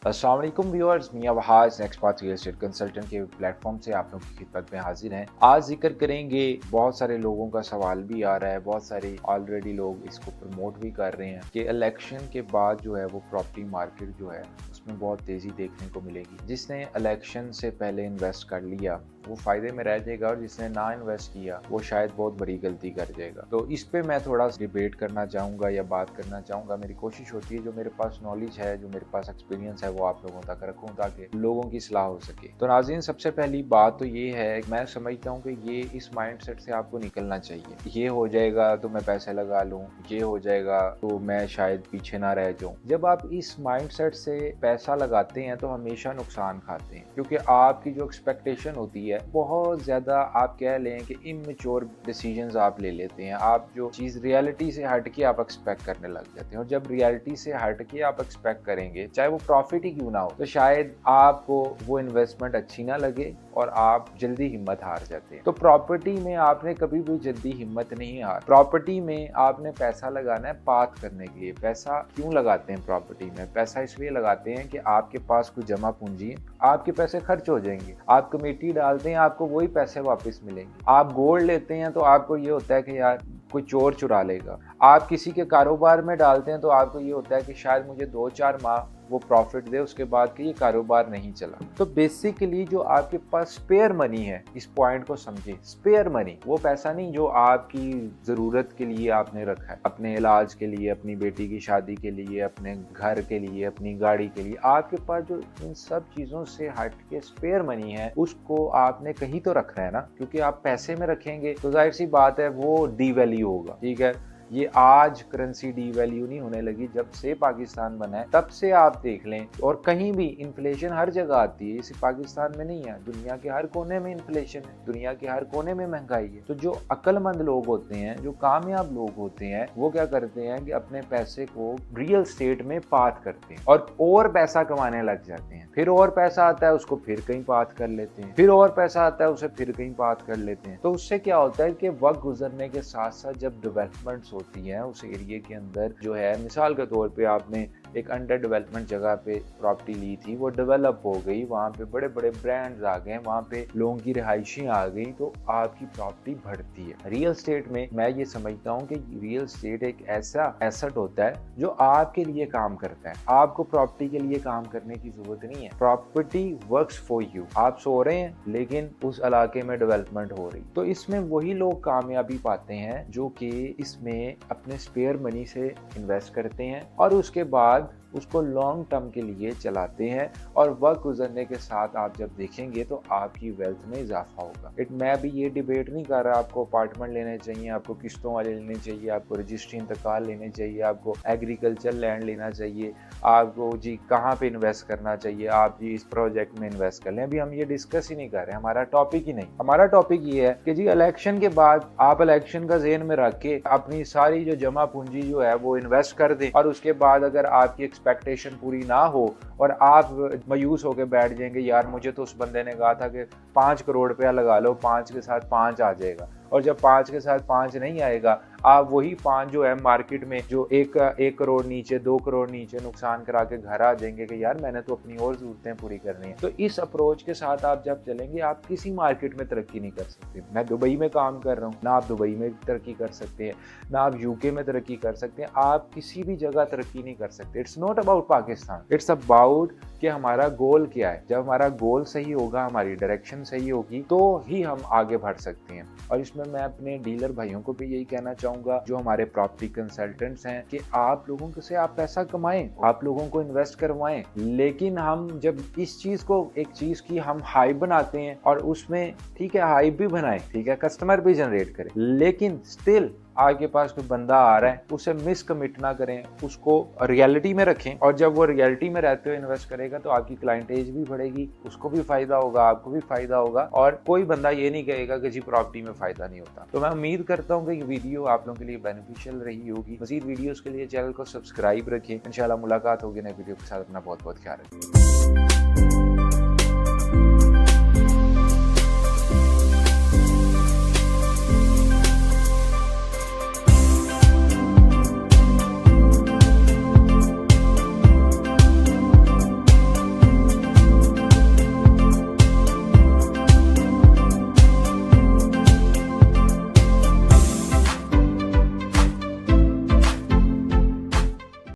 अस्सलाम वालेकुम viewers, Mian Wahaj expert real estate consultant के प्लेटफॉर्म से आप लोगों की खिदमत में हाजिर हैं। आज जिक्र करेंगे, बहुत सारे लोगों का सवाल भी आ रहा है, बहुत सारे ऑलरेडी लोग इसको प्रमोट भी कर रहे हैं कि इलेक्शन के बाद जो है वो प्रॉपर्टी मार्केट जो है उसमें बहुत तेज़ी देखने को मिलेगी। जिसने इलेक्शन से पहले इन्वेस्ट कर लिया वो फ़ायदे में रह जाएगा और जिसने ना इन्वेस्ट किया वो शायद बहुत बड़ी गलती कर जाएगा। तो इस पे मैं थोड़ा डिबेट करना चाहूँगा या बात करना चाहूँगा। मेरी कोशिश होती है जो मेरे पास नॉलेज है, जो मेरे पास एक्सपीरियंस है, वो आप लोगों तक रखूँ ताकि लोगों की सलाह हो सके। तो नाज़रीन, सबसे पहली बात तो ये है, मैं समझता हूँ कि ये इस माइंडसेट से आपको निकलना चाहिए। ये हो जाएगा तो मैं पैसे लगा लूँ, ये हो जाएगा तो मैं शायद पीछे ना रह जाऊँ। जब आप इस माइंडसेट से पैसा लगाते हैं तो हमेशा नुकसान खाते हैं, क्योंकि आपकी जो एक्सपेक्टेशन होती है बहुत ज़्यादा, आप कह लें कि इमेच्योर डिसीजंस आप ले लेते हैं। आप जो चीज़ रियलिटी से हट के आप एक्सपेक्ट करने लग जाते हैं, और जब रियलिटी से हट के आप एक्सपेक्ट करेंगे, चाहे वो प्रॉफिट ही क्यों ना हो, तो शायद आपको वो इन्वेस्टमेंट अच्छी ना लगे और आप जल्दी हिम्मत हार जाते हैं। तो प्रॉपर्टी में आपने कभी भी जल्दी हिम्मत नहीं हार। प्रॉपर्टी में आपने पैसा लगाना है बात करने के लिए। पैसा क्यों लगाते हैं प्रॉपर्टी में? पैसा इसलिए लगाते हैं कि आपके पास कुछ जमा पूंजी है, आपके पैसे खर्च हो जाएंगे, आप कमेटी डालते हैं, आपको वही पैसे वापस मिलेंगे। आप गोल्ड लेते हैं तो आपको ये होता है कि यार कोई चोर चुरा लेगा। आप किसी के कारोबार में डालते हैं तो आपको ये होता है कि शायद मुझे 2-4 माह वो प्रॉफिट दे, उसके बाद कि ये कारोबार नहीं चला। तो बेसिकली जो आपके पास स्पेयर मनी है, इस पॉइंट को समझिए। स्पेयर मनी वो पैसा नहीं जो आपकी ज़रूरत के लिए आपने रखा है, अपने इलाज के लिए, अपनी बेटी की शादी के लिए, अपने घर के लिए, अपनी गाड़ी के लिए। आपके पास जो इन सब चीज़ों से हट के स्पेयर मनी है, उसको आपने कहीं तो रखना है ना, क्योंकि आप पैसे में रखेंगे तो जाहिर सी बात है वो डीवैल्यू होगा। ठीक है, ये आज करेंसी डीवैल्यू नहीं होने लगी, जब से पाकिस्तान बना है तब से आप देख लें। और कहीं भी इन्फ्लेशन हर जगह आती है, इसी पाकिस्तान में नहीं है, दुनिया के हर कोने में इन्फ्लेशन है, दुनिया के हर कोने में महंगाई है। तो जो अक्लमंद लोग होते हैं, जो कामयाब लोग होते हैं, वो क्या करते हैं कि अपने पैसे को रियल स्टेट में पात करते हैं और पैसा कमाने लग जाते हैं। फिर और पैसा आता है, उसको फिर कहीं पात कर लेते हैं, फिर और पैसा आता है, उसे फिर कहीं पात कर लेते हैं। तो उससे क्या होता है कि वक्त गुजरने के साथ साथ जब डेवलपमेंट्स होती हैं उस एरिया के अंदर, जो है मिसाल के तौर पे आपने एक अंडर डेवलपमेंट जगह पे प्रॉपर्टी ली थी, वो डेवलप हो गई, वहाँ पे बड़े बड़े ब्रांड्स आ गए, वहाँ पे लोगों की रिहाइशें आ गई, तो आपकी प्रॉपर्टी बढ़ती है। रियल स्टेट में मैं ये समझता हूँ कि रियल स्टेट एक ऐसा एसेट होता है जो आपके लिए काम करता है। आपको प्रॉपर्टी के लिए काम करने की जरूरत नहीं है। Property works for you. आप सो रहे हैं लेकिन उस इलाके में डेवलपमेंट हो रही। तो इसमें वही लोग कामयाबी पाते हैं जो कि इसमें अपने स्पेयर मनी से इन्वेस्ट करते हैं और उसके बाद उसको लॉन्ग टर्म के लिए चलाते हैं, और वक्त गुजरने के साथ आप जब देखेंगे तो आपकी वेल्थ में इजाफा होगा। मैं भी ये डिबेट नहीं कर रहा आपको अपार्टमेंट लेने चाहिए, आपको किस्तों वाले लेने चाहिए, आपको रजिस्ट्री इंतकाल लेने चाहिए, आपको एग्रीकल्चर लैंड लेना चाहिए, आपको जी कहाँ पे इन्वेस्ट करना चाहिए, आप जी इस प्रोजेक्ट में इन्वेस्ट कर लें। अभी हम ये डिस्कस ही नहीं कर रहे, हमारा टॉपिक ही नहीं। हमारा टॉपिक ये है कि जी इलेक्शन के बाद आप इलेक्शन का ज़हन में रख के अपनी सारी जो जमा पूंजी जो है वो इन्वेस्ट कर दें, और उसके बाद अगर आपकी एक्सपेक्टेशन पूरी ना हो और आप मायूस होकर बैठ जाएंगे, यार मुझे तो उस बंदे ने कहा था कि 5 करोड़ रुपया लगा लो, 5 के साथ 5 आ जाएगा, और जब 5 के साथ 5 नहीं आएगा, आप वही 5 जो है मार्केट में जो 1 करोड़ नीचे, 2 करोड़ नीचे नुकसान करा के घर आ जाएंगे कि यार मैंने तो अपनी और जरूरतें पूरी करनी है। तो इस अप्रोच के साथ आप जब चलेंगे, आप किसी मार्केट में तरक्की नहीं कर सकते। मैं दुबई में काम कर रहा हूँ, ना आप दुबई में तरक्की कर सकते हैं, ना आप यूके में तरक्की कर सकते हैं, आप किसी भी जगह तरक्की नहीं कर सकते। It's not about Pakistan, it's about कि हमारा गोल क्या है। जब हमारा गोल सही होगा, हमारी डायरेक्शन सही होगी, तो ही हम आगे बढ़ सकते हैं। और इसमें मैं अपने डीलर भाइयों को भी यही कहना चाहूंगा, जो हमारे प्रॉपर्टी कंसल्टेंट्स हैं, कि आप लोगों से आप पैसा कमाएं, आप लोगों को इन्वेस्ट करवाएं, लेकिन हम जब इस चीज को, एक चीज की हम हाइप बनाते हैं, और उसमें ठीक है हाइप भी बनाएं, ठीक है कस्टमर भी जनरेट करें, लेकिन स्टिल आपके पास कोई बंदा आ रहा है उसे मिस कमिट ना करें, उसको रियलिटी में रखें, और जब वो रियलिटी में रहते हुए इन्वेस्ट करेगा तो आपकी क्लाइंटेज भी बढ़ेगी, उसको भी फायदा होगा, आपको भी फायदा होगा, और कोई बंदा ये नहीं कहेगा कि जी प्रॉपर्टी में फायदा नहीं होता। तो मैं उम्मीद करता हूँ कि ये वीडियो आप लोगों के लिए बेनिफिशियल रही होगी। मजीद वीडियोस के लिए चैनल को सब्सक्राइब रखें। इंशाल्लाह मुलाकात होगी नए वीडियो के साथ। अपना बहुत बहुत ख्याल रखें।